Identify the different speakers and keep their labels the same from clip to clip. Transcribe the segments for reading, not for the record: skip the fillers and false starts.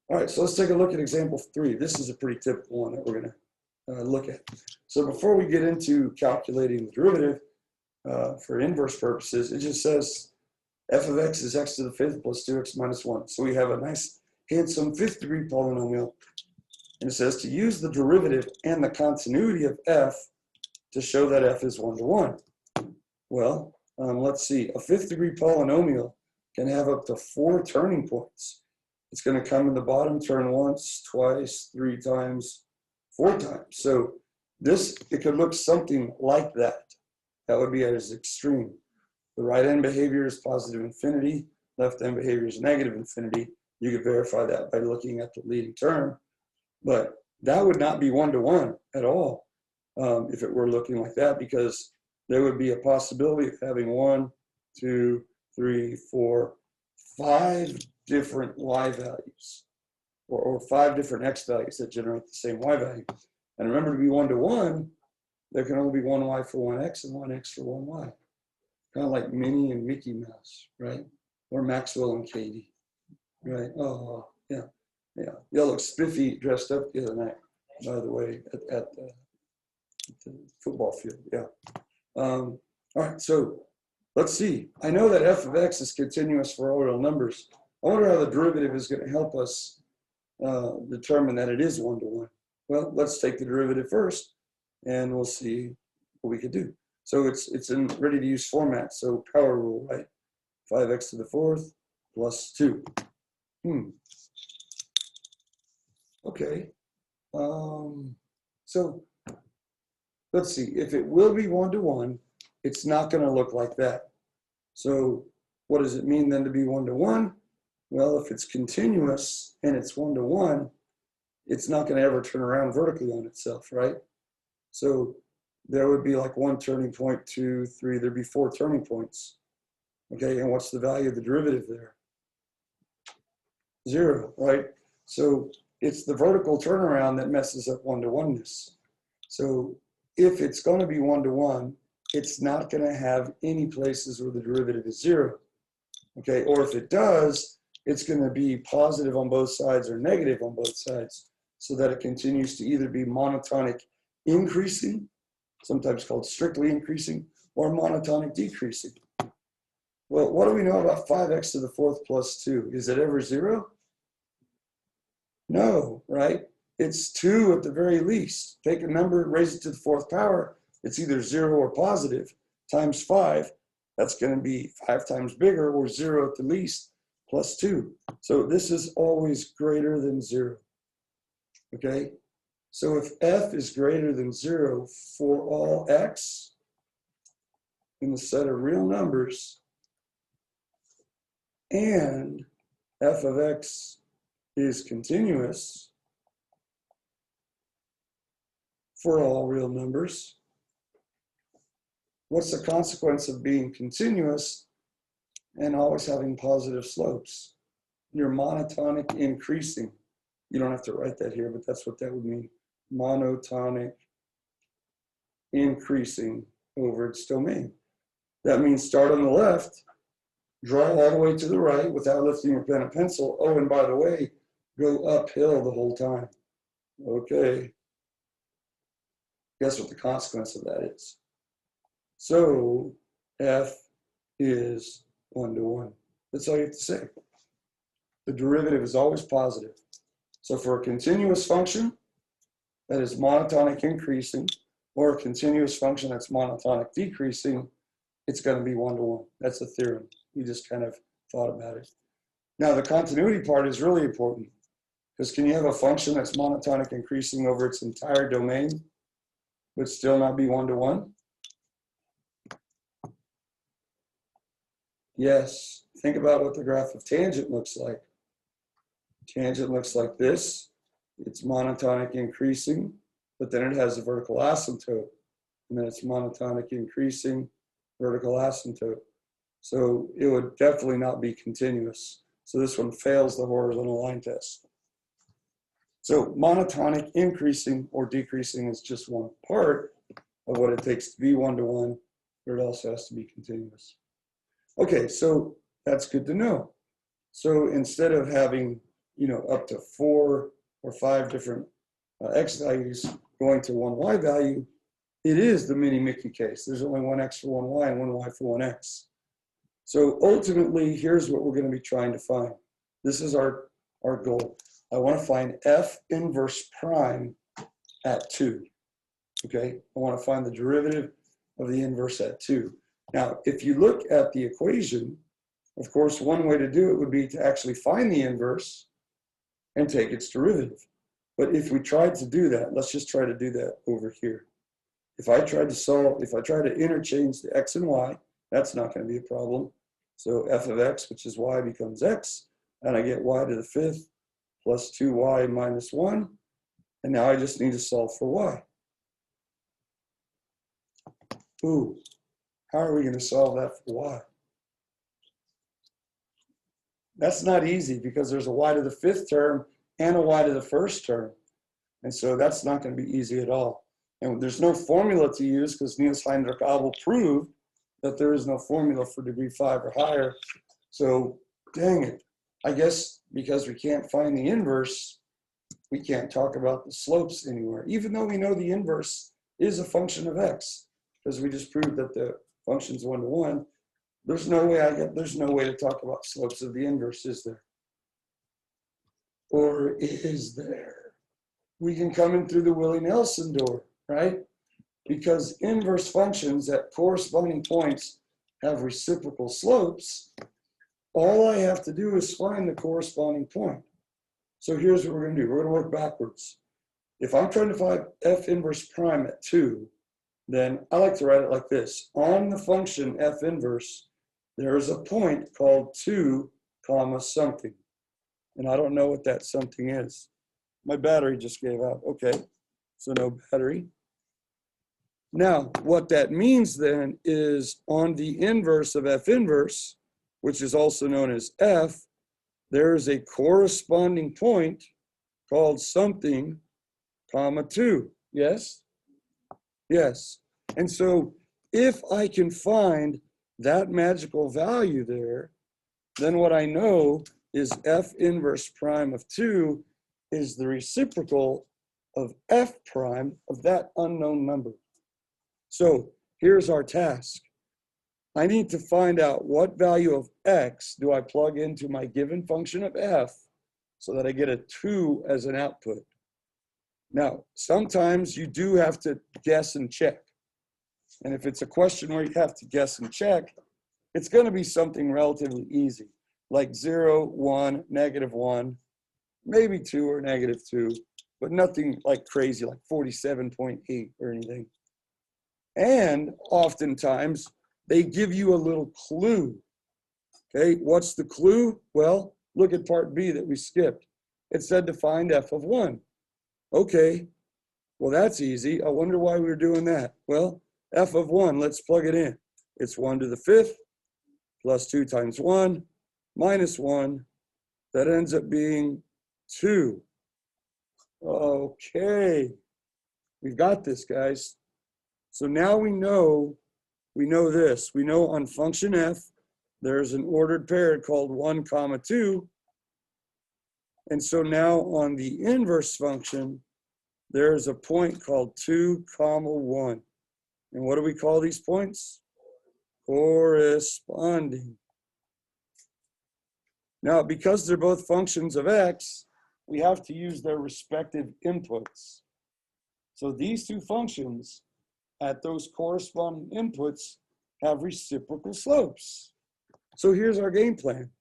Speaker 1: All right, so let's take a look at example 3. This is a pretty typical one that we're going to look at. So before we get into calculating the derivative for inverse purposes, it just says f of x is x to the fifth plus 2x minus 1. So we have a nice handsome fifth degree polynomial. And it says to use the derivative and the continuity of f to show that f is 1 to 1. Well, let's see. A fifth degree polynomial can have up to 4 turning points. It's going to come in the bottom turn once, twice, 3 times, 4 times. So it could look something like that. That would be at its extreme. The right-hand behavior is positive infinity. Left-hand behavior is negative infinity. You could verify that by looking at the leading term. But that would not be 1 to 1 at all if it were looking like that, because there would be a possibility of having 1, 2, 3, 4, 5 different y values, or 5 different x values that generate the same y value. And remember, to be 1 to 1, there can only be 1 y for 1 x and 1 x for 1 y. Kind of like Minnie and Mickey Mouse, right? Or Maxwell and Katie, right? Oh, yeah, yeah. Y'all look spiffy dressed up the other night, by the way, at the football field, yeah. All right, so let's see. I know that f of x is continuous for all real numbers. I wonder how the derivative is going to help us determine that it is 1 to 1. Well, let's take the derivative first, and we'll see what we could do. So it's in ready-to-use format, so power rule, right? 5x to the fourth plus 2. Okay. So let's see. If it will be 1 to 1, it's not going to look like that. So what does it mean then to be 1 to 1? Well, if it's continuous and it's 1 to 1, it's not going to ever turn around vertically on itself, right? So there would be like 1 turning point, 2, 3, there'd be 4 turning points. Okay, and what's the value of the derivative there? 0, right? So it's the vertical turnaround that messes up 1 to 1-ness. So if it's going to be 1 to 1, it's not going to have any places where the derivative is 0. Okay, or if it does, it's going to be positive on both sides or negative on both sides, so that it continues to either be monotonic increasing, sometimes called strictly increasing, or monotonic decreasing. Well, what do we know about 5x to the fourth plus 2? Is it ever 0? No, right? It's 2 at the very least. Take a number, raise it to the 4th power. It's either 0 or positive times 5. That's going to be 5 times bigger, or 0 at the least, plus 2. So this is always greater than 0. Okay? So if f is greater than 0 for all x in the set of real numbers, and f of x is continuous for all real numbers, what's the consequence of being continuous and always having positive slopes? You're monotonic increasing. You don't have to write that here, but that's what that would mean. Monotonic increasing over its domain. That means start on the left, draw all the way to the right without lifting your pen and pencil. Oh, and by the way, go uphill the whole time. Okay. Guess what the consequence of that is? So f is 1 to 1. That's all you have to say. The derivative is always positive. So for a continuous function that is monotonic increasing, or a continuous function that's monotonic decreasing, it's going to be 1 to 1. That's a theorem. You just kind of thought about it. Now the continuity part is really important, because can you have a function that's monotonic increasing over its entire domain, but still not be 1 to 1? Yes. Think about what the graph of tangent looks like. Tangent looks like this. It's monotonic increasing, but then it has a vertical asymptote. And then it's monotonic increasing, vertical asymptote. So it would definitely not be continuous. So this one fails the horizontal line test. So monotonic increasing or decreasing is just one part of what it takes to be 1 to 1, but it also has to be continuous. Okay, so that's good to know. So instead of having up to 4 or 5 different x values going to one y value, it is the mini Mickey case. There's only one x for one y and one y for one x. So ultimately, here's what we're going to be trying to find. This is our goal. I want to find f inverse prime at 2. Okay, I want to find the derivative of the inverse at 2. Now, if you look at the equation, of course, one way to do it would be to actually find the inverse and take its derivative. But if we tried to do that, let's just try to do that over here. If I try to interchange the x and y, that's not going to be a problem. So f of x, which is y, becomes x, and I get y to the 5th plus 2y minus 1. And now I just need to solve for y. Ooh, how are we going to solve that for y? That's not easy because there's a y to the 5th term and a y to the 1st term. And so that's not going to be easy at all. And there's no formula to use because Niels Heinrich Abel proved that there is no formula for degree 5 or higher. So dang it. I guess because we can't find the inverse, we can't talk about the slopes anywhere, even though we know the inverse is a function of x, because we just proved that the function's 1 to 1. There's no way to talk about slopes of the inverse, is there? Or is there? We can come in through the Willie Nelson door, right? Because inverse functions at corresponding points have reciprocal slopes. All I have to do is find the corresponding point. So here's what we're going to do. We're going to work backwards. If I'm trying to find f inverse prime at 2, then I like to write it like this. On the function f inverse, there is a point called 2 comma something. And I don't know what that something is. My battery just gave out. Okay, so no battery. Now, what that means then is on the inverse of f inverse, which is also known as f, there is a corresponding point called something, comma 2. Yes? Yes. And so if I can find that magical value there, then what I know is f inverse prime of 2 is the reciprocal of f prime of that unknown number. So here's our task. I need to find out what value of x do I plug into my given function of f so that I get a 2 as an output. Now, sometimes you do have to guess and check. And if it's a question where you have to guess and check, it's going to be something relatively easy, like 0, 1, -1, maybe 2 or -2, but nothing like crazy, like 47.8 or anything. And oftentimes, they give you a little clue. Okay, what's the clue? Well, look at part B that we skipped. It said to find f of 1. Okay, well, that's easy. I wonder why we were doing that. Well, f of 1, let's plug it in. It's 1 to the 5th plus 2 times 1 minus 1. That ends up being 2. Okay, we've got this, guys. So now we know this. We know on function f, there's an ordered pair called 1, comma 2. And so now on the inverse function, there's a point called 2, comma 1. And what do we call these points? Corresponding. Now, because they're both functions of x, we have to use their respective inputs. So these two functions at those corresponding inputs have reciprocal slopes. So here's our game plan.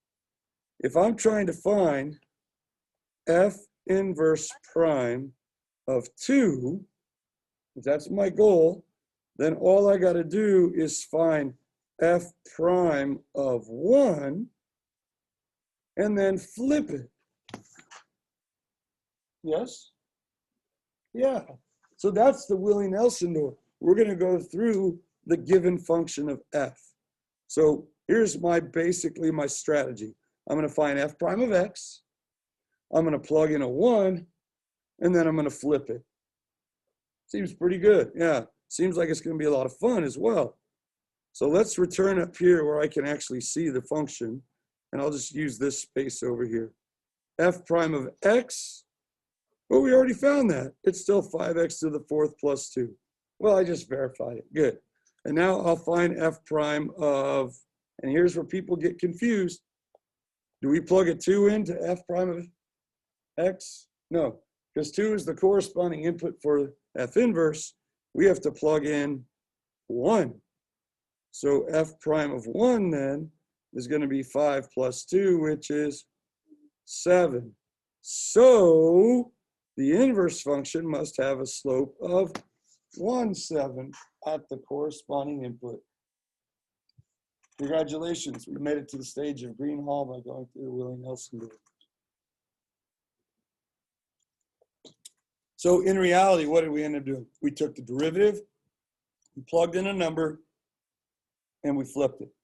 Speaker 1: If I'm trying to find f inverse prime of 2, if that's my goal, then all I got to do is find f prime of 1 and then flip it. Yes? Yeah. So that's the Willie Nelson door. We're going to go through the given function of f. So here's basically my strategy. I'm going to find f prime of x. I'm going to plug in a 1, and then I'm going to flip it. Seems pretty good. Yeah. Seems like it's going to be a lot of fun as well. So let's return up here where I can actually see the function. And I'll just use this space over here. f prime of x. Well, we already found that. It's still 5x to the 4th plus 2. Well, I just verified it. Good. And now I'll find f prime of, and here's where people get confused. Do we plug a 2 into f prime of x? No, because 2 is the corresponding input for f inverse. We have to plug in 1. So f prime of 1 then is going to be 5 plus 2, which is 7. So the inverse function must have a slope of 1/7 at the corresponding input. Congratulations, we made it to the stage of Green Hall by going through the Willie Nelson group. So in reality, what did we end up doing? We took the derivative, we plugged in a number, and we flipped it.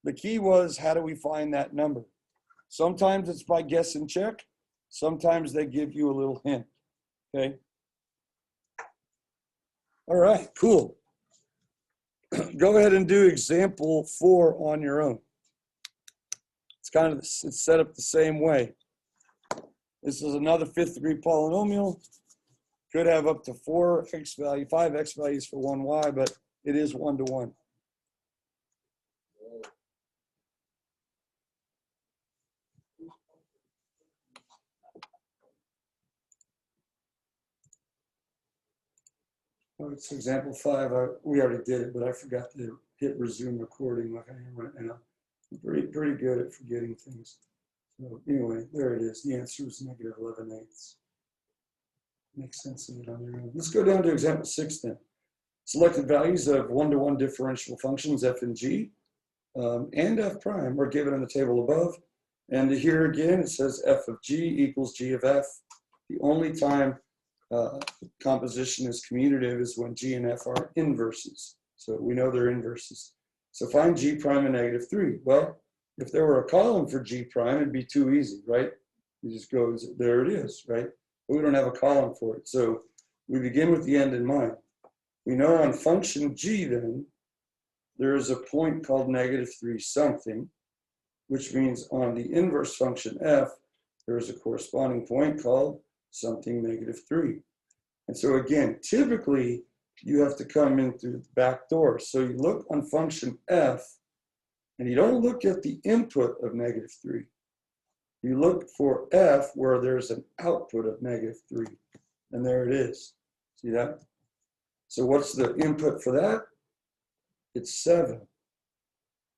Speaker 1: The key was, how do we find that number? Sometimes it's by guess and check. Sometimes they give you a little hint, okay? All right, cool. Go ahead and do example 4 on your own. It's kind of, it's set up the same way. This is another 5th degree polynomial. Could have up to 4x value, 5x values for 1y, but it is 1-to-1. Oh, it's example 5. We already did it, but I forgot to hit resume recording like I am right now. I'm pretty good at forgetting things. So anyway, there it is. The answer was -11/8. Makes sense of it on your own. Let's go down to example 6 then. Selected values of 1-to-1 differential functions f and g and f prime are given in the table above. And here again, it says f of g equals g of f. The only time composition is commutative is when g and f are inverses. So we know they're inverses. So find g prime and -3. Well, if there were a column for g prime, it'd be too easy, right? You just go, there it is, right? But we don't have a column for it. So we begin with the end in mind. We know on function g then, there is a point called -3 something, which means on the inverse function f, there is a corresponding point called something -3. And so again, typically you have to come in through the back door. So you look on function f, and you don't look at the input of -3. You look for f where there's an output of -3. And there it is. See that? So what's the input for that? It's 7.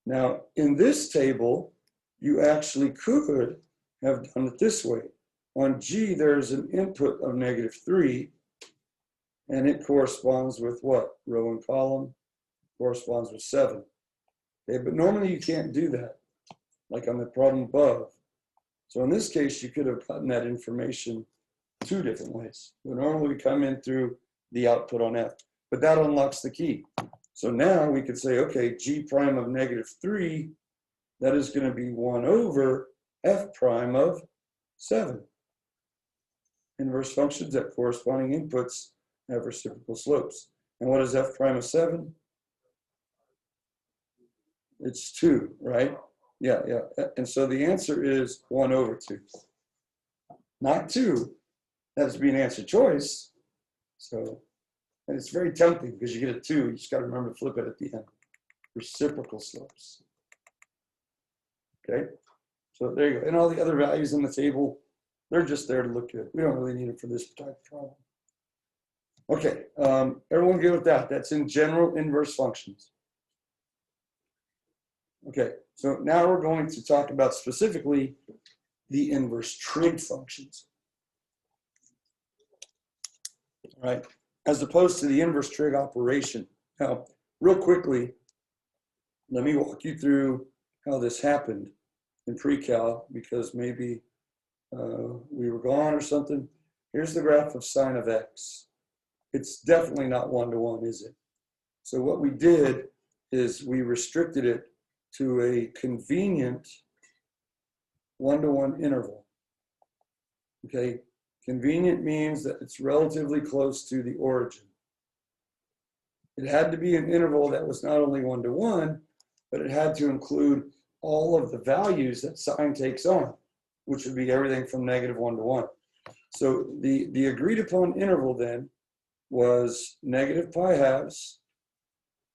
Speaker 1: Now, in this table, you actually could have done it this way. On G, there's an input of -3, and it corresponds with what? Row and column corresponds with 7. Okay, but normally you can't do that, like on the problem above. So in this case, you could have gotten that information 2 different ways. But normally we come in through the output on F, but that unlocks the key. So now we could say, okay, G prime of -3, that is going to be 1 over F prime of 7. Inverse functions at corresponding inputs have reciprocal slopes. And what is F prime of 7? It's 2, right? Yeah. And so the answer is 1 over 2. Not 2. That has to be an answer choice. So, and it's very tempting because you get a 2, you just got to remember to flip it at the end. Reciprocal slopes. Okay? So there you go. And all the other values in the table, they're just there to look good. We don't really need them for this type of problem. Okay, everyone good with that? That's in general inverse functions. Okay, so now we're going to talk about specifically the inverse trig functions. All right, as opposed to the inverse trig operation. Now, real quickly, let me walk you through how this happened in pre-cal, because maybe we were gone or something. Here's the graph of sine of x. It's definitely not 1-to-1, is it? So what we did is we restricted it to a convenient 1-to-1 interval. Okay, convenient means that it's relatively close to the origin. It had to be an interval that was not only 1-to-1, but it had to include all of the values that sine takes on. which would be everything from -1 to 1. So the agreed upon interval then was -π½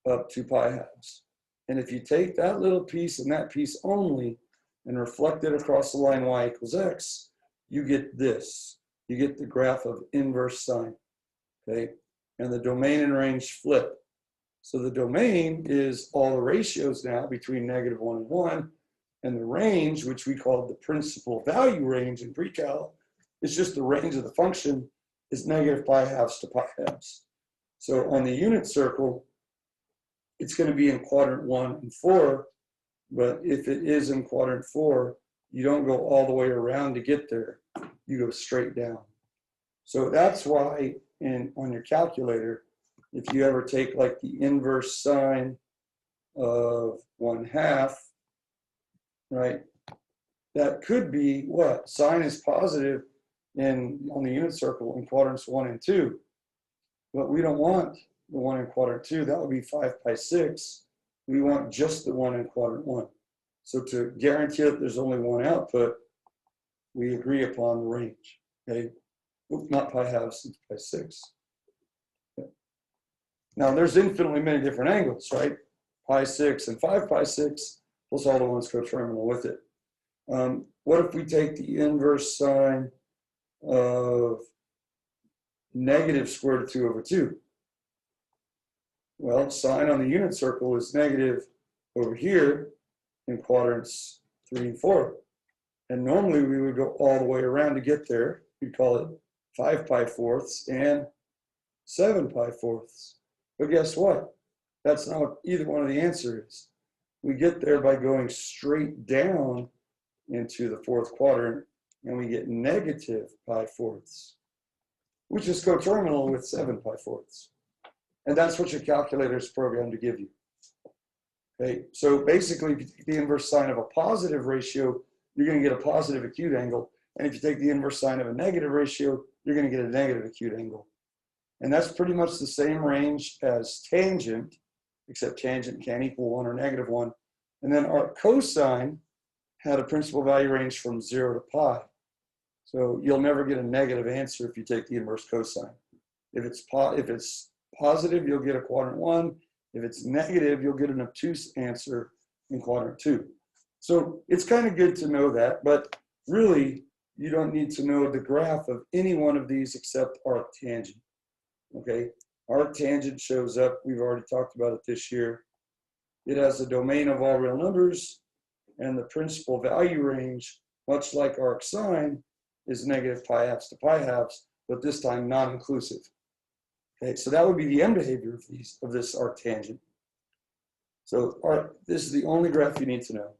Speaker 1: up to π². And if you take that little piece and that piece only and reflect it across the line y = x, you get this. You get the graph of inverse sine, okay? And the domain and range flip. So the domain is all the ratios now between -1 and 1, and the range, which we call the principal value range in pre-cal, is just the range of the function is -π½ to π². So on the unit circle, it's going to be in quadrant 1 and 4, but if it is in quadrant 4, you don't go all the way around to get there. You go straight down. So that's why on your calculator, if you ever take like the inverse sine of 1/2, right, that could be what? Sine is positive on the unit circle in quadrants 1 and 2, but we don't want the one in quadrant 2. That would be 5π6. We want just the one in quadrant 1. So to guarantee that there's only one output, we agree upon the range. Okay, oops, not π², it's π6. Okay. Now there's infinitely many different angles, right? π6 and 5π6 plus all the ones coterminal with it. What if we take the inverse sine of -√2/2? Well, sine on the unit circle is negative over here in quadrants 3 and 4. And normally we would go all the way around to get there. We'd call it 5π4 and 7π4. But guess what? That's not what either one of the answers is. We get there by going straight down into the 4th quadrant, and we get -π4, which is coterminal with 7π4. And that's what your calculator is programmed to give you. Okay, so basically, if you take the inverse sine of a positive ratio, you're going to get a positive acute angle. And if you take the inverse sine of a negative ratio, you're going to get a negative acute angle. And that's pretty much the same range as tangent, except tangent can't equal 1 or -1. And then our cosine had a principal value range from 0 to pi. So you'll never get a negative answer if you take the inverse cosine. If it's positive, you'll get a quadrant 1. If it's negative, you'll get an obtuse answer in quadrant 2. So it's kind of good to know that, but really, you don't need to know the graph of any one of these except arctangent. Okay, arctangent shows up. We've already talked about it this year. It has a domain of all real numbers, and the principal value range, much like arcsine, is -π² to π², but this time non-inclusive. Okay, so that would be the end behavior of this arctangent. So this is the only graph you need to know.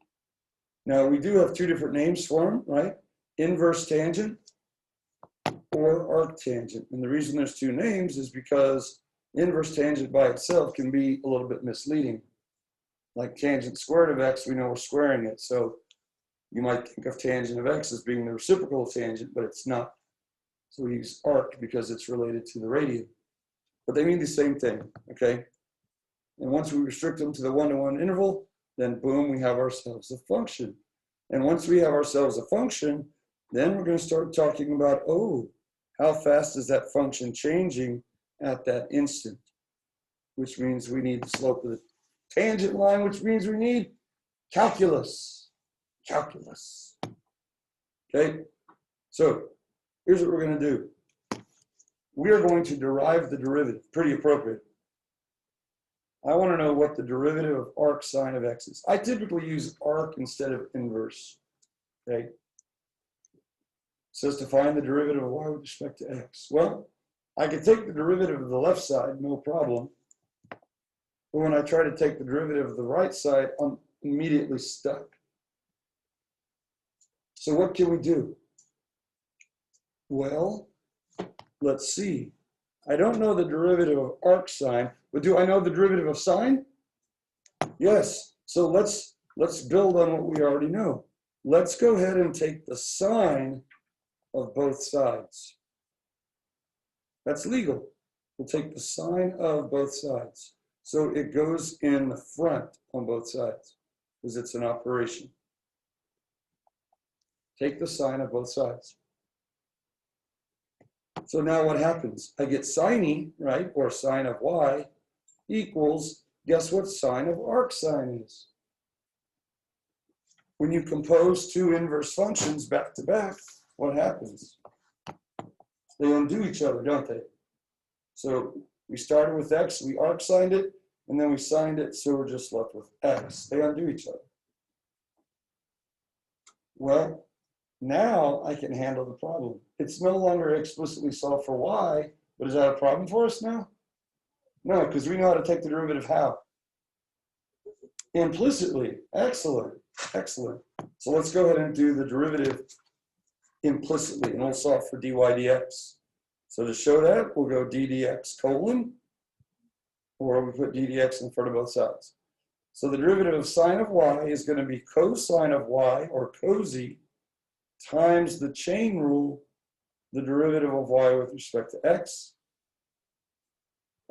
Speaker 1: Now we do have two different names for them, right? Inverse tangent or arctangent. And the reason there's two names is because inverse tangent by itself can be a little bit misleading. Like tangent squared of x, we know we're squaring it. So you might think of tangent of x as being the reciprocal of tangent, but it's not. So we use arc because it's related to the radian. But they mean the same thing, okay? And once we restrict them to the 1-to-1 interval, then boom, we have ourselves a function. And once we have ourselves a function, then we're going to start talking about, oh, how fast is that function changing at that instant? Which means we need the slope of the tangent line, which means we need calculus. Calculus. Okay? So here's what we're going to do. We are going to derive the derivative, pretty appropriate. I want to know what the derivative of arcsine of x is. I typically use arc instead of inverse. Okay? It says to find the derivative of y with respect to x. Well, I can take the derivative of the left side, no problem. But when I try to take the derivative of the right side, I'm immediately stuck. So what can we do? Well, let's see. I don't know the derivative of arcsine, but do I know the derivative of sine? Yes. So let's build on what we already know. Let's go ahead and take the sine of both sides. That's legal. We'll take the sine of both sides. So it goes in the front on both sides because it's an operation. Take the sine of both sides. So now what happens? I get sine e, right, or sine of y equals, guess what sine of arc sine is? When you compose two inverse functions back to back, what happens? They undo each other, don't they? So we started with x, we arc sined it, and then we signed it, so we're just left with x. They undo each other. Well, now I can handle the problem. It's no longer explicitly solved for y, but is that a problem for us now? No, because we know how to take the derivative how? Implicitly. Excellent. Excellent. So let's go ahead and do the derivative implicitly, and we'll solve for dy dx. So to show that, we'll go d dx colon, or we put d dx in front of both sides. So the derivative of sine of y is going to be cosine of y, or cosy, times the chain rule, the derivative of y with respect to x.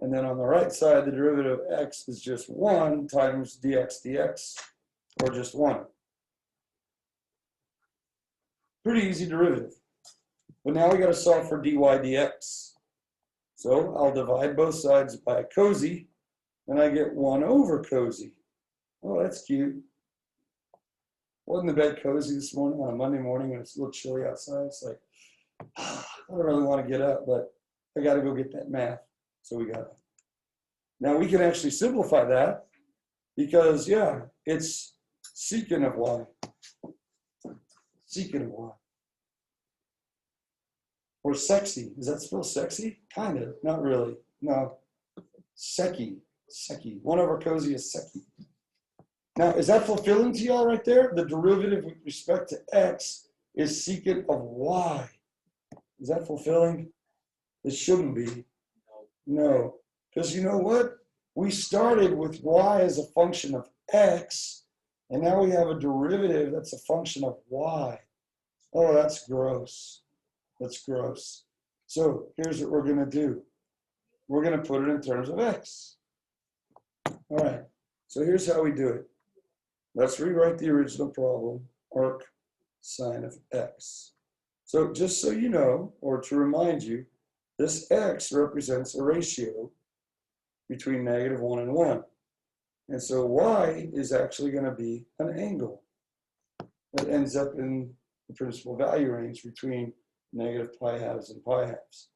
Speaker 1: And then on the right side, the derivative of x is just 1 times dx dx, or just 1. Pretty easy derivative. But now we got to solve for dy dx. So I'll divide both sides by a cosy, and I get 1 over cosy. Oh, that's cute. Wasn't the bed cozy this morning on a Monday morning when it's a little chilly outside? It's like, I don't really want to get up, but I got to go get that math. So we got it. Now we can actually simplify that because, yeah, it's secant of y. Secant of y. Or sexy. Does that spell sexy? Kind of. Not really. No. Secchi. Secchi. 1 over cosy is secchi. Now, is that fulfilling to y'all right there? The derivative with respect to x is secant of y. Is that fulfilling? It shouldn't be. No. Because you know what? We started with y as a function of x, and now we have a derivative that's a function of y. Oh, that's gross. That's gross. So here's what we're going to do. We're going to put it in terms of x. All right. So here's how we do it. Let's rewrite the original problem, arc sine of x. So just so you know, or to remind you, this x represents a ratio between -1 and 1. And so y is actually going to be an angle that ends up in the principal value range between -pi-halves and pi-halves.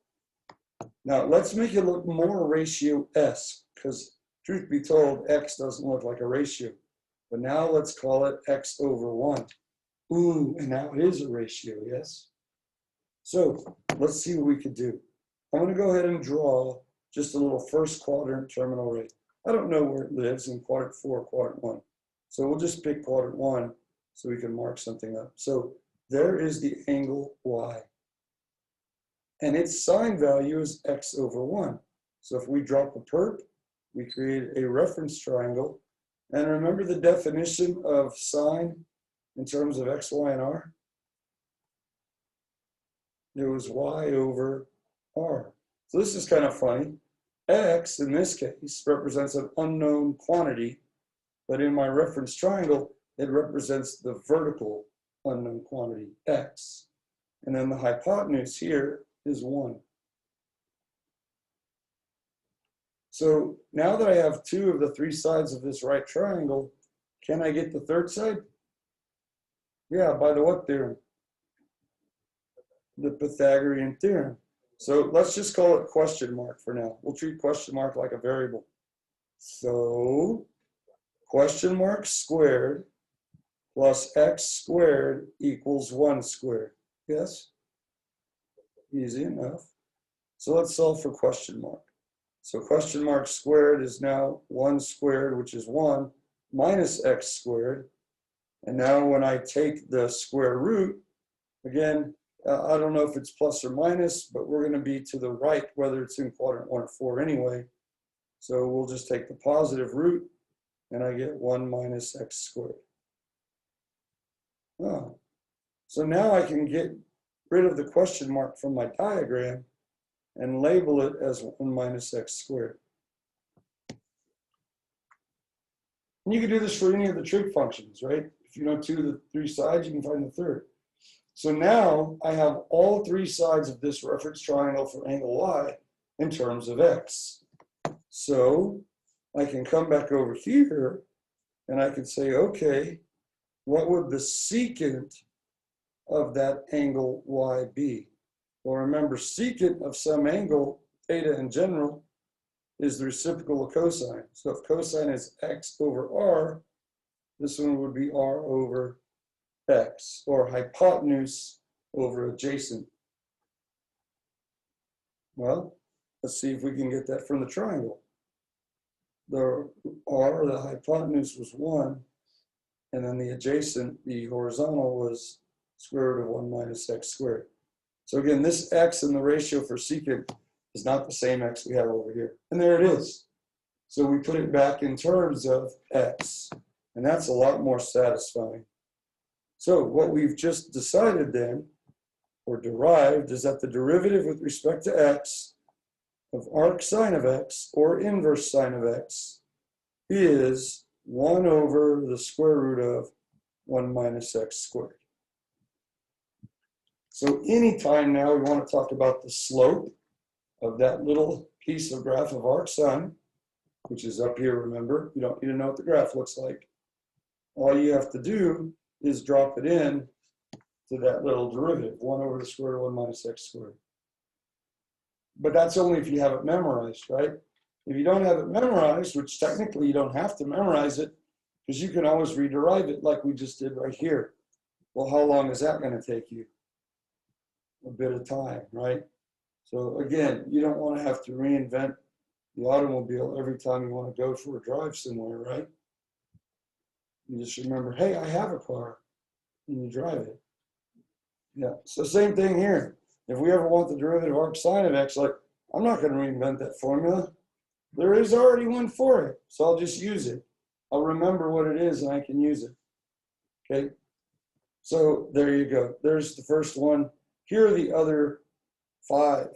Speaker 1: Now let's make it look more ratio-esque, because truth be told, x doesn't look like a ratio. But now let's call it x over 1. Ooh, and now it is a ratio, yes? So let's see what we could do. I'm going to go ahead and draw just a little first quadrant terminal rate. I don't know where it lives in quadrant 4 or quadrant 1. So we'll just pick quadrant 1 so we can mark something up. So there is the angle y. And its sine value is x over 1. So if we drop a perp, we create a reference triangle. And remember the definition of sine in terms of x, y, and r? It was y over r. So this is kind of funny. X, in this case, represents an unknown quantity, but in my reference triangle, it represents the vertical unknown quantity, x. And then the hypotenuse here is 1. So now that I have 2 of the 3 sides of this right triangle, can I get the third side? Yeah, by the what theorem? The Pythagorean theorem. So let's just call it question mark for now. We'll treat question mark like a variable. So question mark squared plus x squared equals 1 squared. Yes? Easy enough. So let's solve for question mark. So question mark squared is now 1 squared, which is 1, minus x squared. And now when I take the square root, again, I don't know if it's plus or minus, but we're going to be to the right, whether it's in quadrant 1 or 4 anyway. So we'll just take the positive root, and I get 1 minus x squared. Oh. So now I can get rid of the question mark from my diagram and label it as 1 minus x squared. And you can do this for any of the trig functions, right? If you know 2 of the 3 sides, you can find the third. So now I have all three sides of this reference triangle for angle y in terms of x. So I can come back over here and I can say, okay, what would the secant of that angle y be? Well, remember, secant of some angle, theta in general, is the reciprocal of cosine. So if cosine is x over r, this one would be r over x, or hypotenuse over adjacent. Well, let's see if we can get that from the triangle. The r, the hypotenuse, was 1, and then the adjacent, the horizontal, was square root of 1 minus x squared. So again, this x in the ratio for secant is not the same x we have over here. And there it is. So we put it back in terms of x, and that's a lot more satisfying. So what we've just decided then, or derived, is that the derivative with respect to x of arc sine of x, or inverse sine of x, is 1 over the square root of 1 minus x squared. So anytime now we want to talk about the slope of that little piece of graph of arc sine, which is up here, remember, you don't need to know what the graph looks like. All you have to do is drop it in to that little derivative, 1 over the square root of 1 minus x squared. But that's only if you have it memorized, right? If you don't have it memorized, which technically you don't have to memorize it, because you can always rederive it like we just did right here. Well, how long is that going to take you? A bit of time, right? So again, you don't want to have to reinvent the automobile every time you want to go for a drive somewhere, right? You just remember, hey, I have a car, and you drive it. Yeah, so same thing here. If we ever want the derivative arc sine of x, like, I'm not going to reinvent that formula. There is already one for it, so I'll just use it. I'll remember what it is and I can use it. Okay, so there you go. There's the first one. Here are the other 5.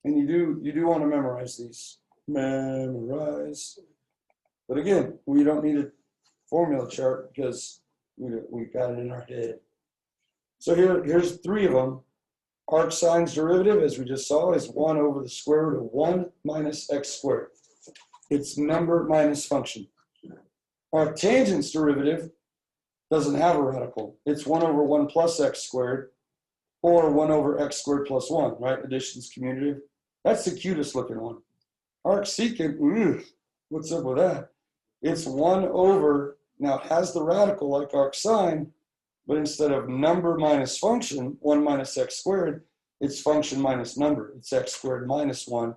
Speaker 1: And you do want to memorize these. Memorize. But again, we don't need a formula chart because we got it in our head. So here's 3 of them. Arc sine's derivative, as we just saw, is 1 over the square root of 1 minus x squared. It's number minus function. Arc tangent's derivative doesn't have a radical. It's 1 over 1 plus x squared, or 1 over x squared plus 1, right? Addition's commutative. That's the cutest looking one. Arc secant, what's up with that? It's 1 over, now it has the radical like arc sine, but instead of number minus function, 1 minus x squared, it's function minus number. It's x squared minus 1.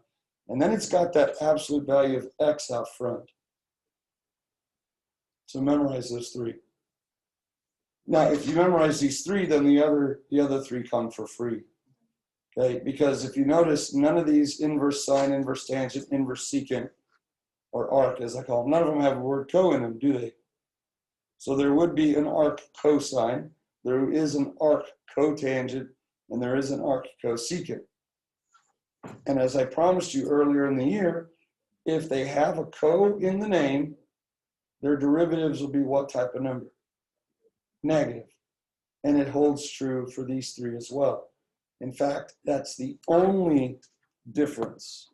Speaker 1: And then it's got that absolute value of x out front. So memorize those 3. Now, if you memorize these 3, then the other 3 come for free. Okay, because if you notice, none of these inverse sine, inverse tangent, inverse secant, or arc, as I call them, none of them have the word co in them, do they? So there would be an arc cosine, there is an arc cotangent, and there is an arc cosecant. And as I promised you earlier in the year, if they have a co in the name, their derivatives will be what type of number? Negative. And it holds true for these 3 as well. In fact, that's the only difference.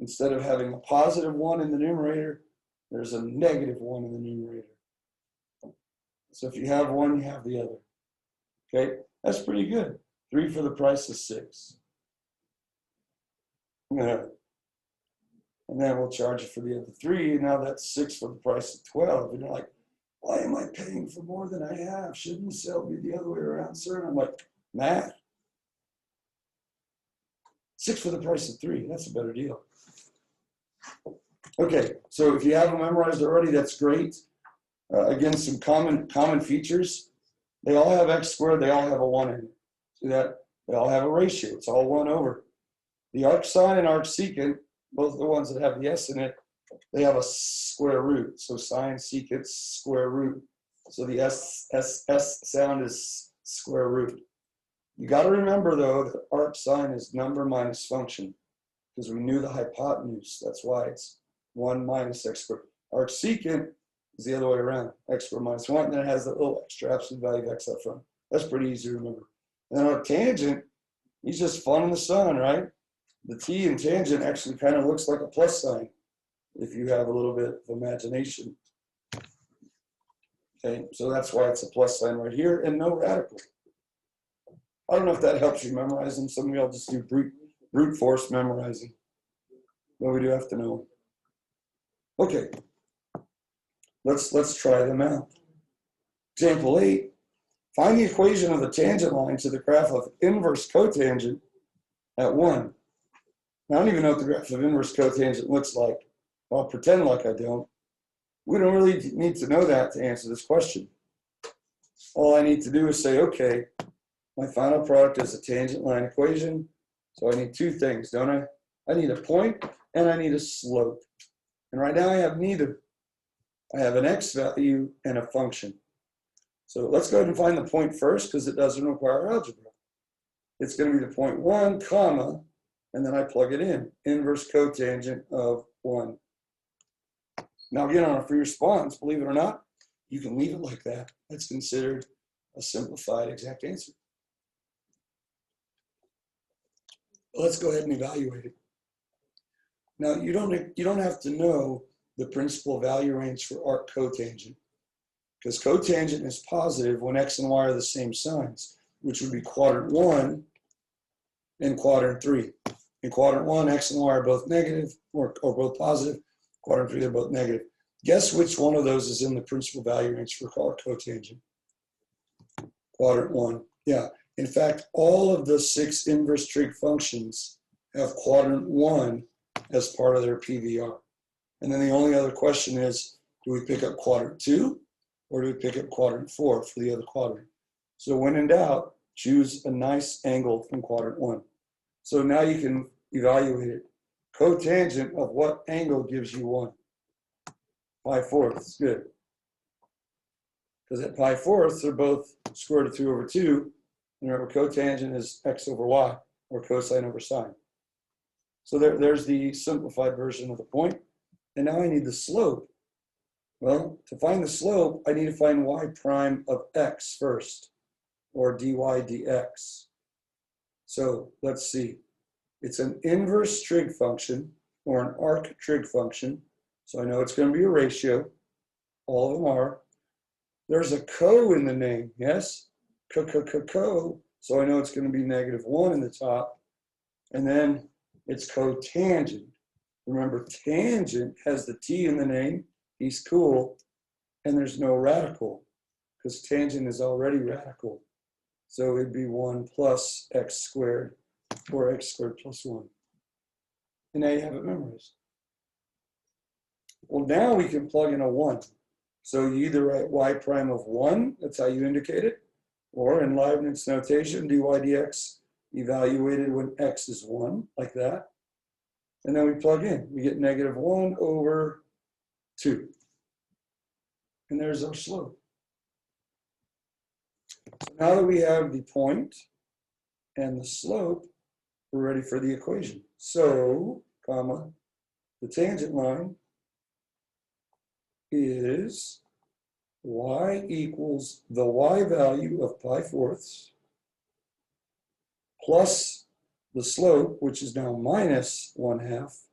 Speaker 1: Instead of having a positive 1 in the numerator, there's a negative 1 in the numerator. So if you have one, you have the other. Okay, that's pretty good. 3 for the price of 6. Yeah. And then we'll charge you for the other 3. And now that's 6 for the price of 12. And you're like, why am I paying for more than I have? Shouldn't the sale be the other way around, sir? And I'm like, math. 6 for the price of 3. That's a better deal. Okay, so if you have them memorized already, that's great. Again, some common features. They all have x squared. They all have a 1 in it. See that? They all have a ratio. It's all 1 over. The arc sine and arc secant, both the ones that have the s in it, they have a square root. So sine, secant, square root. So the s sound is square root. You got to remember, though, that arc sine is number minus function, because we knew the hypotenuse. That's why it's 1 minus x squared. Arc secant is the other way around, x squared minus 1, and then it has that little extra absolute value of x up front. That's pretty easy to remember. And our tangent, he's just fun in the sun, right? The t in tangent actually kind of looks like a plus sign if you have a little bit of imagination. Okay, so that's why it's a plus sign right here and no radical. I don't know if that helps you memorize them. Some of y'all just do brute force memorizing. But we do have to know. Okay, let's try them out. Example 8, find the equation of the tangent line to the graph of inverse cotangent at 1. Now, I don't even know what the graph of inverse cotangent looks like. I'll pretend like I don't. We don't really need to know that to answer this question. All I need to do is say, okay, my final product is a tangent line equation. So I need two things, don't I? I need a point and I need a slope. And right now I have neither. I have an x value and a function. So let's go ahead and find the point first because it doesn't require algebra. It's going to be the point 1, comma, and then I plug it in. Inverse cotangent of 1. Now again, on a free response, believe it or not, you can leave it like that. That's considered a simplified exact answer. Let's go ahead and evaluate it. Now you don't have to know the principal value range for arc cotangent, because cotangent is positive when x and y are the same signs, which would be quadrant 1 and quadrant 3. In quadrant 1, x and y are both negative or both positive. Quadrant 3, they're both negative. Guess which one of those is in the principal value range for arc cotangent? Quadrant 1. Yeah. In fact, all of the 6 inverse trig functions have quadrant 1 as part of their PVR. And then the only other question is, do we pick up quadrant 2 or do we pick up quadrant 4 for the other quadrant? So when in doubt, choose a nice angle from quadrant 1. So now you can evaluate it. Cotangent of what angle gives you 1? Pi fourths, good. Because at pi fourths, they're both square root of 2 over 2. And remember, cotangent is x over y, or cosine over sine. So there's the simplified version of the point. And now I need the slope. Well, to find the slope, I need to find y prime of x first, or dy dx. So let's see. It's an inverse trig function, or an arc trig function. So I know it's going to be a ratio. All of them are. There's a co in the name, yes? Co. So I know it's going to be -1 in the top. And then it's cotangent. Remember, tangent has the t in the name. He's cool. And there's no radical, because tangent is already radical. So it'd be 1 plus x squared, or x squared plus 1. And now you have it memorized. Well, now we can plug in a 1. So you either write y prime of 1, that's how you indicate it, or in Leibniz notation, dy dx evaluated when x is 1, like that. And then we plug in. We get -1 over 2. And there's our slope. So now that we have the point and the slope, we're ready for the equation. So, comma, the tangent line is y equals the y value of pi fourths plus the slope, which is now -1/2,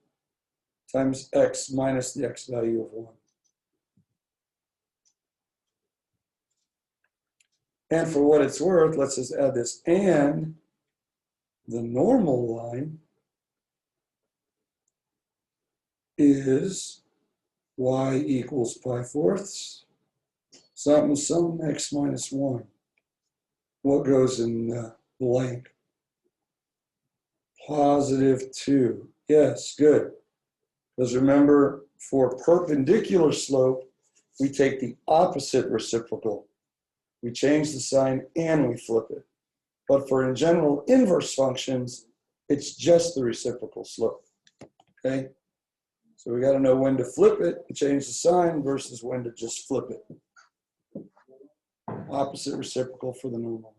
Speaker 1: times x minus the x value of 1. And for what it's worth, let's just add this, and the normal line is y equals pi fourths, some x minus 1. What goes in blank? +2. Yes, good. Because remember, for perpendicular slope, we take the opposite reciprocal. We change the sign and we flip it. But for in general inverse functions, it's just the reciprocal slope. Okay? So we got to know when to flip it and change the sign versus when to just flip it. Opposite reciprocal for the normal.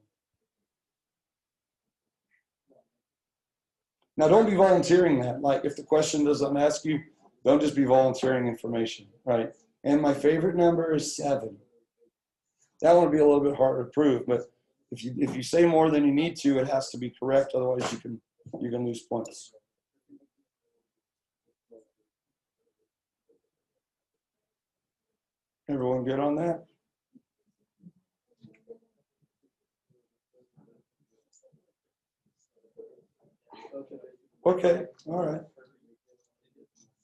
Speaker 1: Now don't be volunteering that. Like if the question doesn't ask you, don't just be volunteering information, right? And my favorite number is 7. That one would be a little bit harder to prove, but if you say more than you need to, it has to be correct. Otherwise, you can lose points. Everyone good on that? Okay, all right.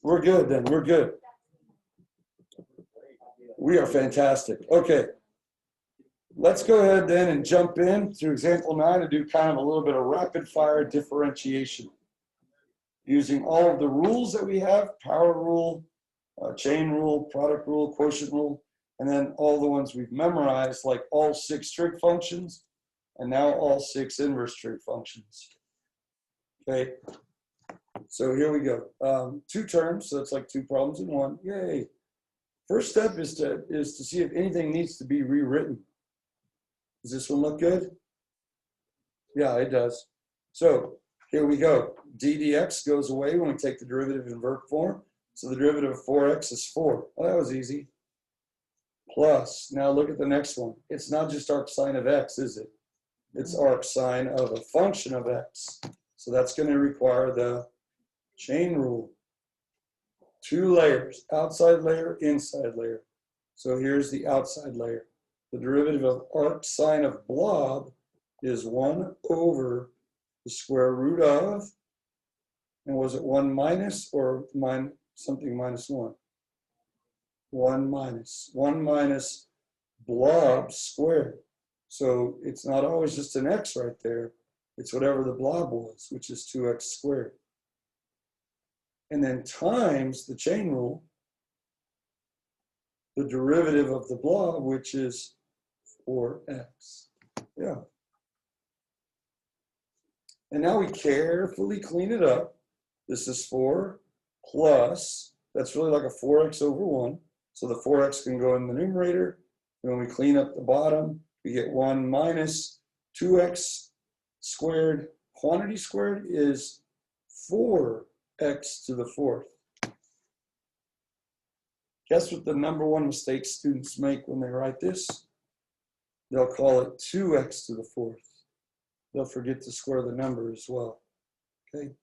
Speaker 1: We're good then, we're good. We are fantastic. Okay, let's go ahead then and jump in to example 9 and do kind of a little bit of rapid fire differentiation. Using all of the rules that we have, power rule, chain rule, product rule, quotient rule, and then all the ones we've memorized, like all 6 trig functions, and now all 6 inverse trig functions. Okay, so here we go. 2 terms, so it's like 2 problems in one. Yay. First step is to see if anything needs to be rewritten. Does this one look good? Yeah, it does. So here we go. d dx goes away when we take the derivative in verb form. So the derivative of 4x is 4. Well, that was easy. Plus, now look at the next one. It's not just arc sine of x, is it? It's arc sine of a function of x. So that's going to require the chain rule. 2 layers, outside layer, inside layer. So here's the outside layer. The derivative of arc sine of blob is 1 over the square root of, and was it 1 minus or something minus 1? 1 minus blob squared. So it's not always just an x right there. It's whatever the blob was, which is 2x squared. And then times the chain rule, the derivative of the blob, which is 4x. Yeah. And now we carefully clean it up. This is 4 plus, that's really like a 4x over 1. So the 4x can go in the numerator. And when we clean up the bottom, we get 1 minus 2x squared. Quantity squared is 4x to the 4th. Guess what the #1 mistake students make when they write this? They'll call it 2x to the 4th. They'll forget to square the number as well. Okay?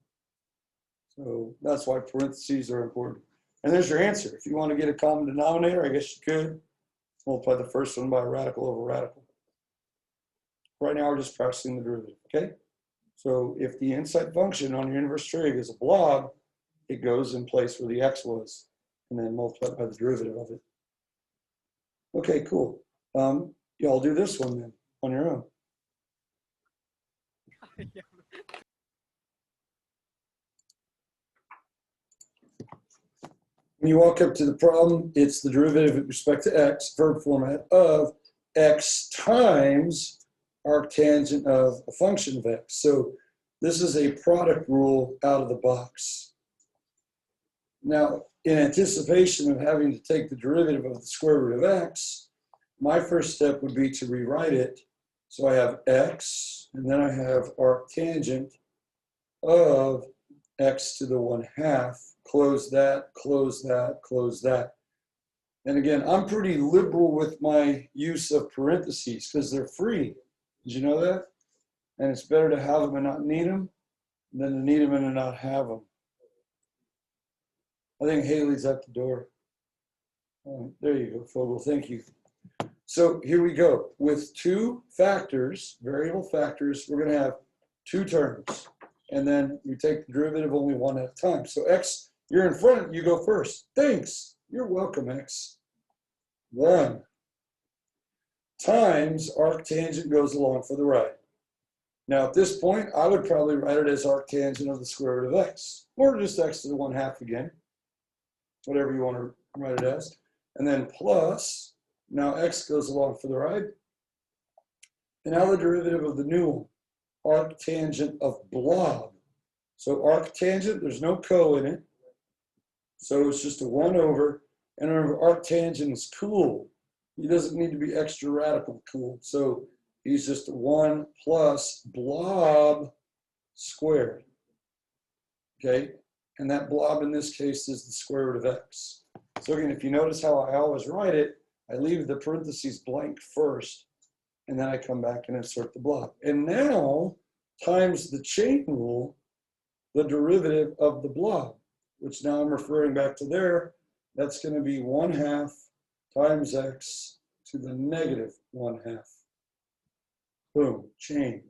Speaker 1: So that's why parentheses are important. And there's your answer. If you want to get a common denominator, I guess you could multiply the first one by a radical over radical. Right now, we're just practicing the derivative, okay? So if the inside function on your inverse trig is a blob, it goes in place where the x was, and then multiplied by the derivative of it. Okay, cool. Y'all do this one then, on your own. When you walk up to the problem, it's the derivative with respect to x, verb format, of x times arctangent of a function of x. So this is a product rule out of the box. Now, in anticipation of having to take the derivative of the square root of x, my first step would be to rewrite it. So I have x, and then I have arctangent of x to the 1/2. Close that, close that, close that. And again, I'm pretty liberal with my use of parentheses because they're free. Did you know that? And it's better to have them and not need them than to need them and to not have them. I think Haley's at the door. There you go, Fogel, thank you. So here we go. With 2 factors, variable factors, we're going to have 2 terms. And then we take the derivative only one at a time. So x, you're in front, you go first. Thanks. You're welcome, x. 1 times arctangent goes along for the right. Now at this point, I would probably write it as arctangent of the square root of x, or just x to the 1/2 again, whatever you want to write it as. And then plus, now x goes along for the right. And now the derivative of the new one, arctangent of blob. So arctangent, there's no co in it. So it's just a 1 over, and remember arctangent is cool. He doesn't need to be extra radical cool. So he's just a 1 plus blob squared. Okay, and that blob in this case is the square root of x. So again, if you notice how I always write it, I leave the parentheses blank first, and then I come back and insert the blob. And now, times the chain rule, the derivative of the blob, which now I'm referring back to there, that's going to be 1/2 times x to the negative 1/2. Boom, chain.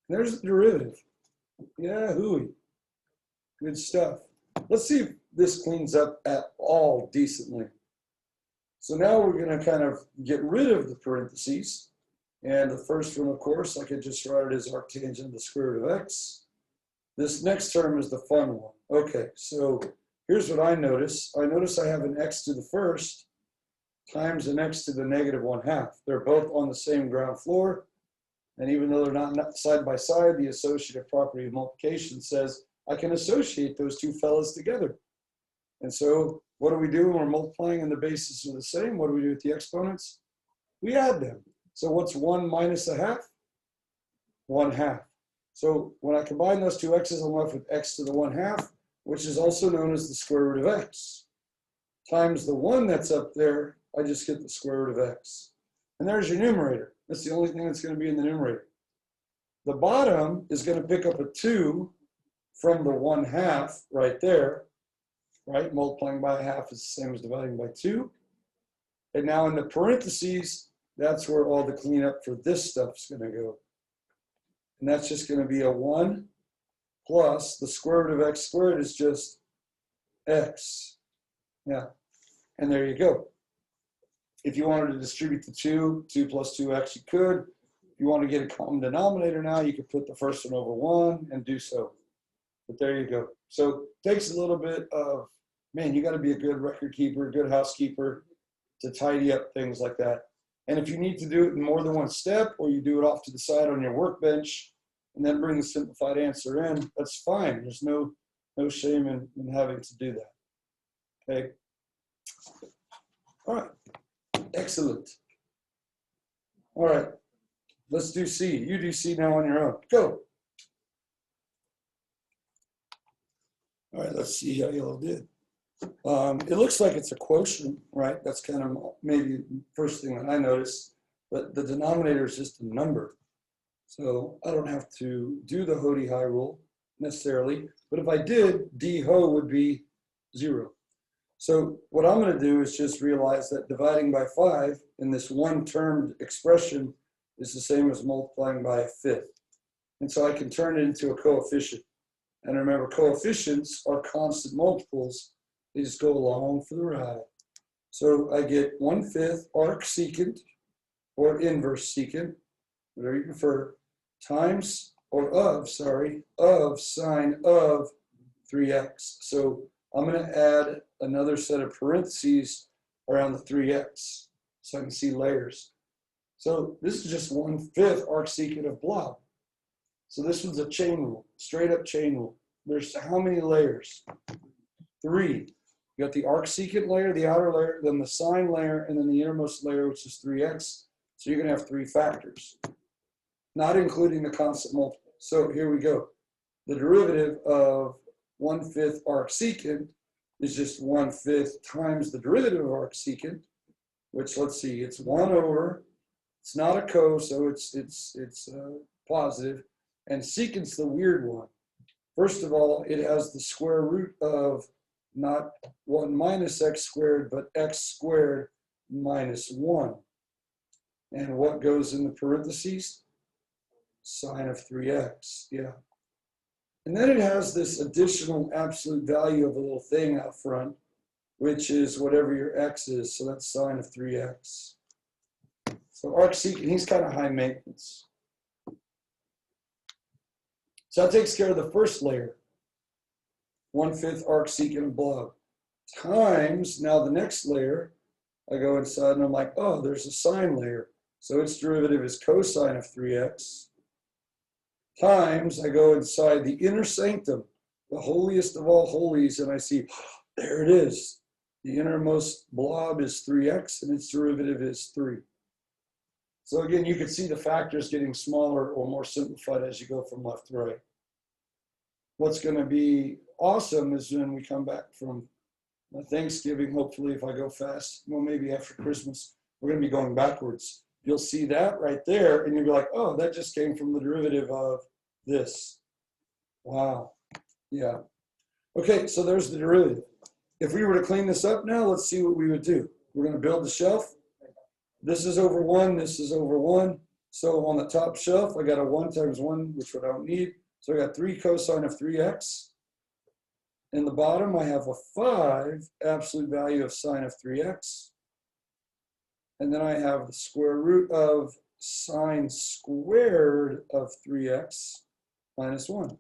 Speaker 1: There's the derivative. Yeah, hooey. Good stuff. Let's see if this cleans up at all decently. So now we're going to kind of get rid of the parentheses. And the first one, of course, I could just write it as arctangent of the square root of x. This next term is the fun one. Okay, so here's what I notice. I notice I have an x to the first times an x to the negative 1/2. They're both on the same ground floor. And even though they're not side by side, the associative property of multiplication says I can associate those two fellas together. And so what do we do when we're multiplying and the bases are the same? What do we do with the exponents? We add them. So what's 1 minus 1/2? 1/2. So when I combine those two x's, I'm left with x to the 1/2, which is also known as the square root of x. Times the 1 that's up there, I just get the square root of x. And there's your numerator. That's the only thing that's going to be in the numerator. The bottom is going to pick up a 2 from the 1/2 right there, right? Multiplying by 1/2 is the same as dividing by 2. And now in the parentheses, that's where all the cleanup for this stuff is going to go. And that's just going to be a 1 plus the square root of x squared is just x. Yeah, and there you go. If you wanted to distribute the 2 plus 2x, you could. If you want to get a common denominator now, you could put the first one over 1 and do so. But there you go. So it takes a little bit of, man, you got to be a good record keeper, good housekeeper to tidy up things like that. And if you need to do it in more than one step, or you do it off to the side on your workbench and then bring the simplified answer in, that's fine. There's no shame in having to do that. Okay. All right. Excellent. All right. Let's do C. You do C now on your own. Go. All right. Let's see how y'all did. It looks like it's a quotient, right? That's kind of maybe the first thing that I noticed. But the denominator is just a number. So I don't have to do the Hody-High rule necessarily. But if I did, D-Ho would be 0. So what I'm going to do is just realize that dividing by 5 in this one-termed expression is the same as multiplying by a fifth. And so I can turn it into a coefficient. And remember, coefficients are constant multiples. They just go along for the ride. So I get 1/5 arcsecant, or inverse secant, whatever you prefer, times, or of sine of 3x. So I'm going to add another set of parentheses around the 3x so I can see layers. So this is just 1/5 arcsecant of blob. So this one's a chain rule, straight up chain rule. There's how many layers? 3. You got the arcsecant layer, the outer layer, then the sine layer, and then the innermost layer, which is 3x. So you're going to have 3 factors, not including the constant multiple. So here we go. The derivative of 1/5 arcsecant is just 1/5 times the derivative of arcsecant, which, let's see, it's 1 over, it's not a co, so it's positive, and secant's the weird one. First of all, it has the square root of not 1 minus x squared, but x squared minus 1. And what goes in the parentheses? Sine of 3x, yeah. And then it has this additional absolute value of a little thing out front, which is whatever your x is. So that's sine of 3x. So arcsecant, he's kind of high maintenance. So that takes care of the first layer, 1/5 arcsecant of blob, times, now the next layer, I go inside and I'm like, oh, there's a sine layer. So its derivative is cosine of 3x. Times, I go inside the inner sanctum, the holiest of all holies, and I see, there it is. The innermost blob is 3x, and its derivative is 3. So again, you can see the factors getting smaller or more simplified as you go from left to right. What's going to be awesome is when we come back from Thanksgiving, hopefully if I go fast, well, maybe after Christmas, we're going to be going backwards. you'll see that right there, and you'll be like, oh, that just came from the derivative of this. Wow. Yeah. Okay, so there's the derivative. If we were to clean this up now, let's see what we would do. We're going to build the shelf. This is over 1, this is over 1. So on the top shelf, I got a 1 times 1, which I don't need. So I got 3 cosine of 3x. In the bottom, I have a 5 absolute value of sine of 3x. And then I have the square root of sine squared of 3x minus 1.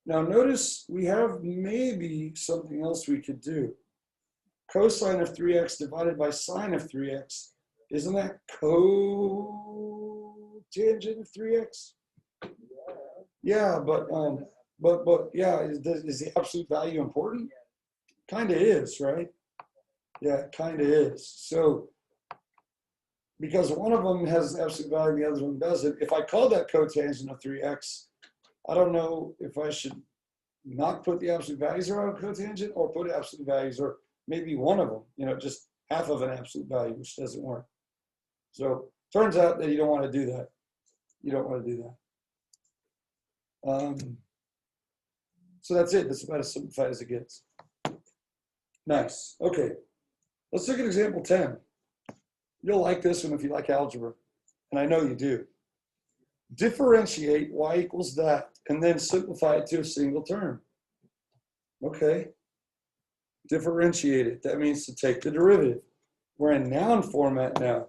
Speaker 1: Now notice we have maybe something else we could do. Cosine of 3x divided by sine of 3x, isn't that cotangent of 3x? Yeah, but yeah, is the absolute value important? Kind of is, right? Yeah, it kind of is. So because one of them has absolute value and the other one doesn't, if I call that cotangent of 3x, I don't know if I should not put the absolute values around cotangent or put absolute values, or maybe one of them, just half of an absolute value, which doesn't work. So turns out that you don't want to do that. You don't want to do that. So that's it. That's about as simplified as it gets. Nice. Okay. Let's look at example 10. You'll like this one if you like algebra, and I know you do. Differentiate y equals that, and then simplify it to a single term. Okay. Differentiate it. That means to take the derivative. We're in noun format now.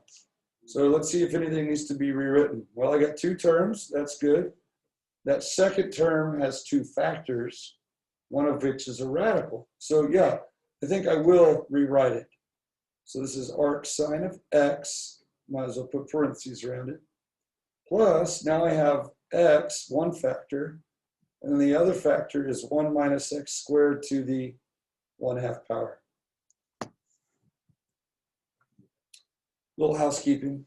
Speaker 1: So let's see if anything needs to be rewritten. Well, I got 2 terms. That's good. That second term has 2 factors, one of which is a radical. So yeah, I think I will rewrite it. So this is arc sine of x. Might as well put parentheses around it. Plus, now I have x, one factor, and the other factor is 1 minus x squared to the 1/2 power. Little housekeeping.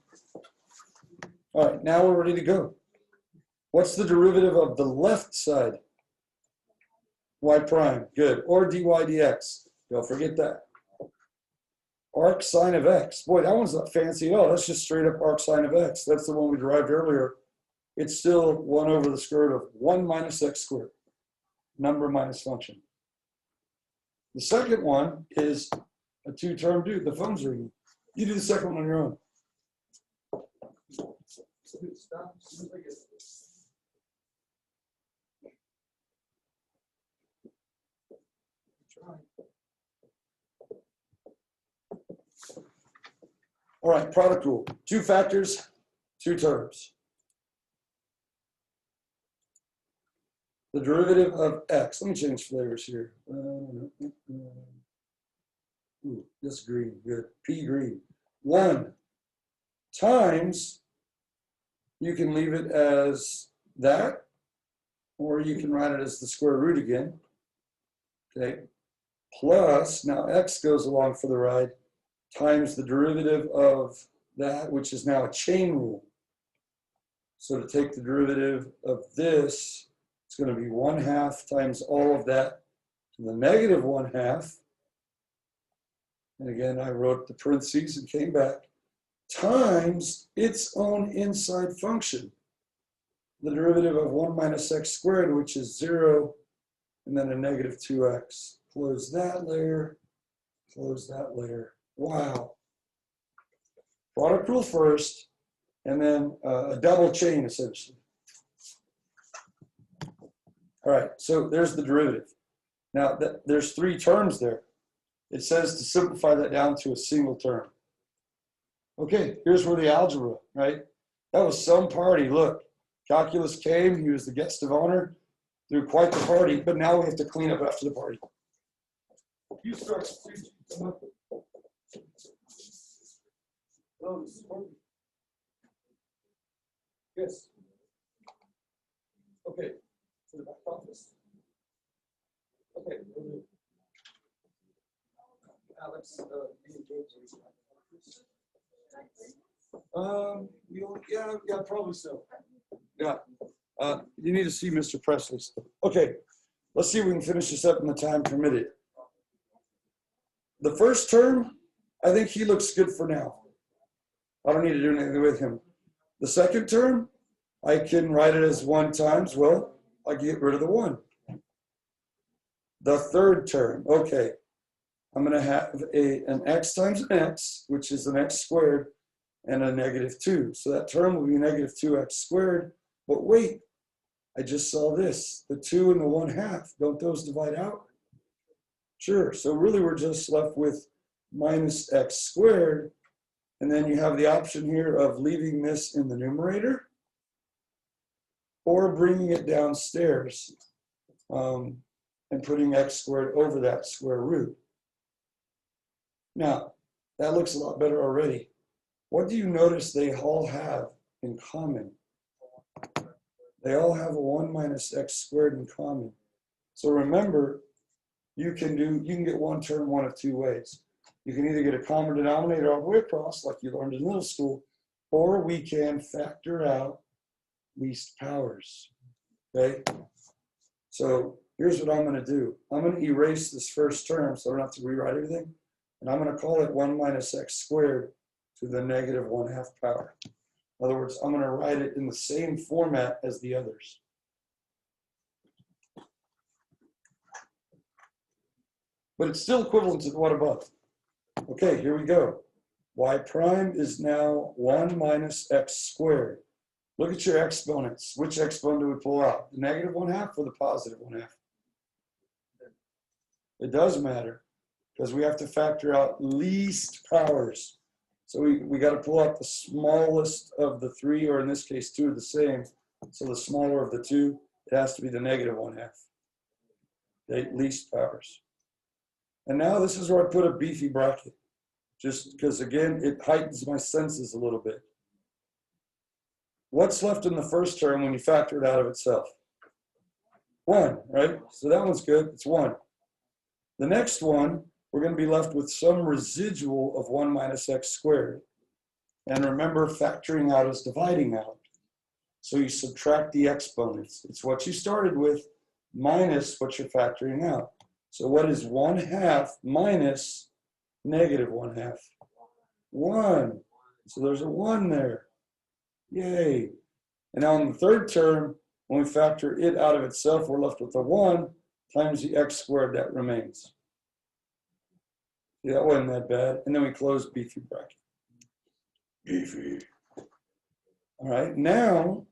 Speaker 1: All right, now we're ready to go. What's the derivative of the left side? Y prime, good. Or dy dx, don't forget that. Arc sine of x. Boy, that one's not fancy at all. That's just straight up arc sine of x. That's the one we derived earlier. It's still 1 over the square root of 1 minus x squared. Number minus function. The second one is a 2-term dude. The phone's ringing. You do the second one on your own. Stop. All right, product rule. 2 factors, 2 terms. The derivative of x. Let me change flavors here. Ooh, this green, good. P green. 1 times, you can leave it as that, or you can write it as the square root again. Okay. Plus, now x goes along for the ride, times the derivative of that, which is now a chain rule. So to take the derivative of this, it's going to be 1/2 times all of that to the negative 1/2. And again, I wrote the parentheses and came back, times its own inside function, the derivative of 1 minus x squared, which is 0, and then a negative 2x. Close that layer, close that layer. Wow. Product rule first, and then a double chain, essentially. All right, so there's the derivative. Now, there's 3 terms there. It says to simplify that down to a single term. Okay, here's where the algebra, right? That was some party. Look, calculus came. He was the guest of honor. Threw quite the party, but now we have to clean up after the party. You start. Come up with. Oh, this is funny. Yes. Okay. To the back office. Okay. Alex, yeah, probably so. Yeah. You need to see Mr. Presley. Okay. Let's see if we can finish this up in the time permitted. The first term, I think he looks good for now. I don't need to do anything with him. The second term, I can write it as 1 times. Well, I get rid of the 1. The third term, okay. I'm going to have an x times an x, which is an x squared, and a -2. So that term will be -2x squared. But wait, I just saw this. The 2 and the 1/2, don't those divide out? Sure. So really we're just left with minus x squared. And then you have the option here of leaving this in the numerator or bringing it downstairs and putting x squared over that square root. Now, that looks a lot better already. What do you notice they all have in common? They all have a 1 minus x squared in common. So remember, you can get one term one of two ways. You can either get a common denominator all the way across, like you learned in middle school, or we can factor out least powers, okay? So here's what I'm gonna do. I'm gonna erase this first term so I don't have to rewrite everything. And I'm gonna call it 1 minus x squared to the -1/2 power. In other words, I'm gonna write it in the same format as the others. But it's still equivalent to the one above. Okay, here we go. Y prime is now 1 minus x squared. Look at your exponents. Which exponent do we pull out? The -1/2 or the +1/2? It does matter because we have to factor out least powers. So we got to pull out the smallest of the 3, or in this case, 2 are the same. So the smaller of the 2, it has to be the -1/2. Okay, least powers. And now this is where I put a beefy bracket, just because, again, it heightens my senses a little bit. What's left in the first term when you factor it out of itself? 1, right? So that one's good. It's 1. The next one, we're going to be left with some residual of 1 minus x squared. And remember, factoring out is dividing out. So you subtract the exponents. It's what you started with minus what you're factoring out. So what is 1/2 minus -1/2? 1. So there's a 1 there. Yay. And now in the third term, when we factor it out of itself, we're left with a 1 times the x squared that remains. Yeah, that wasn't that bad. And then we close beefy bracket. Beefy. All right, now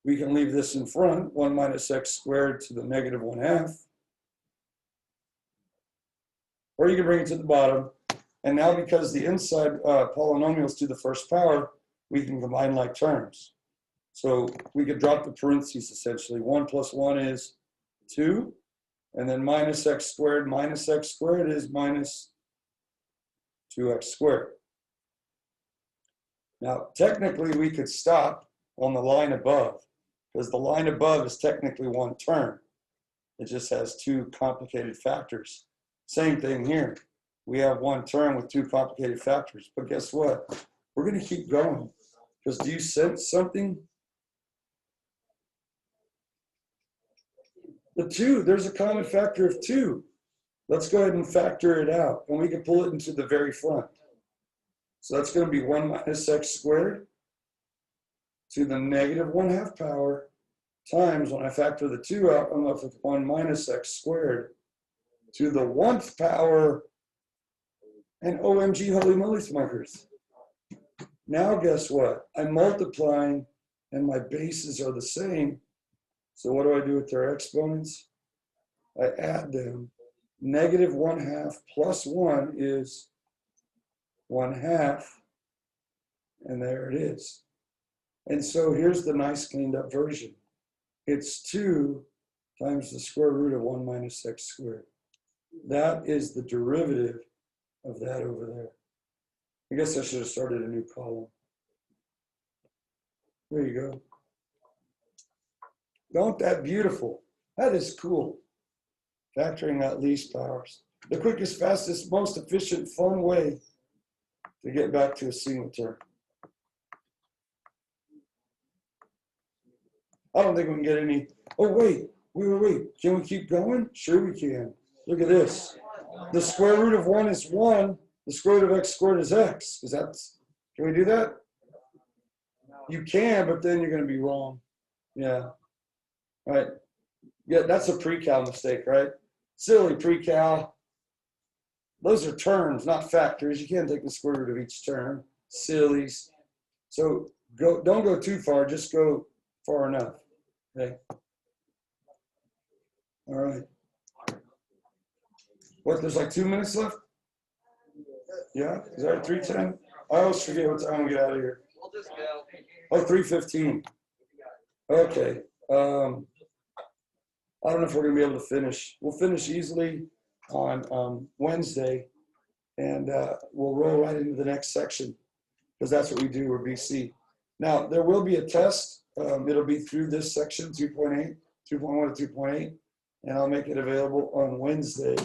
Speaker 1: we can leave this in front, 1 minus x squared to the -1/2. Or you can bring it to the bottom. And now because the inside polynomials to the first power, we can combine like terms. So we could drop the parentheses essentially. 1 plus 1 is 2. And then minus x squared is minus 2x squared. Now, technically, we could stop on the line above because the line above is technically one term. It just has 2 complicated factors. Same thing here. We have one term with 2 complicated factors. But guess what? We're going to keep going. Because do you sense something? The 2, there's a common factor of 2. Let's go ahead and factor it out. And we can pull it into the very front. So that's going to be 1 minus x squared to the -1/2 power times, when I factor the 2 out, I'm left with 1 minus x squared to the 1th power, and OMG, holy moly smokers. Now guess what? I'm multiplying and my bases are the same. So what do I do with their exponents? I add them. -1/2 plus 1 is 1/2. And there it is. And so here's the nice cleaned up version. It's 2 times the square root of 1 minus x squared. That is the derivative of that over there. I guess I should have started a new column. There you go. Don't that beautiful? That is cool. Factoring out least powers. The quickest, fastest, most efficient, fun way to get back to a single term. I don't think we can get any. Oh, wait. Can we keep going? Sure we can. Look at this. The square root of 1 is 1. The square root of x squared is x. Can we do that? You can, but then you're going to be wrong. Yeah. Right. Yeah, that's a pre-cal mistake, right? Silly pre-cal. Those are terms, not factors. You can't take the square root of each term. Sillies. So don't go too far. Just go far enough. Okay. All right. What? There's like 2 minutes left. Yeah. Is that 3:10? I always forget what time we get out of here.
Speaker 2: We'll just go.
Speaker 1: Oh, 3:15. Okay. I don't know if we're gonna be able to finish. We'll finish easily on Wednesday, and we'll roll right into the next section because that's what we do. We're BC. Now there will be a test. It'll be through this section 2.8, 2.1 to 2.8, and I'll make it available on Wednesday.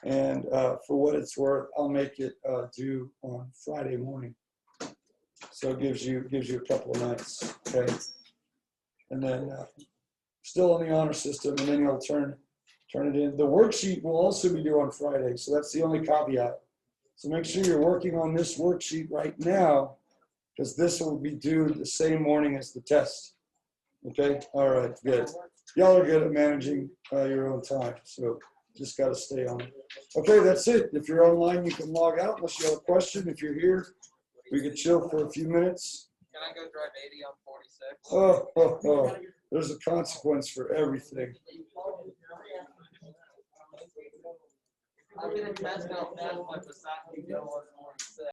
Speaker 1: And for what it's worth, I'll make it due on Friday morning. So it gives you a couple of nights, okay? And then still on the honor system, and then you'll turn it in. The worksheet will also be due on Friday, so that's the only caveat. So make sure you're working on this worksheet right now, because this will be due the same morning as the test. Okay? All right, good. Y'all are good at managing your own time, so just got to stay on it. Okay, that's it. If you're online, you can log out unless you have a question. If you're here, we could chill for a few minutes.
Speaker 2: Can I go drive 80 on 46?
Speaker 1: Oh. There's a consequence for everything.
Speaker 2: I'm going to test out that much beside me go on 46.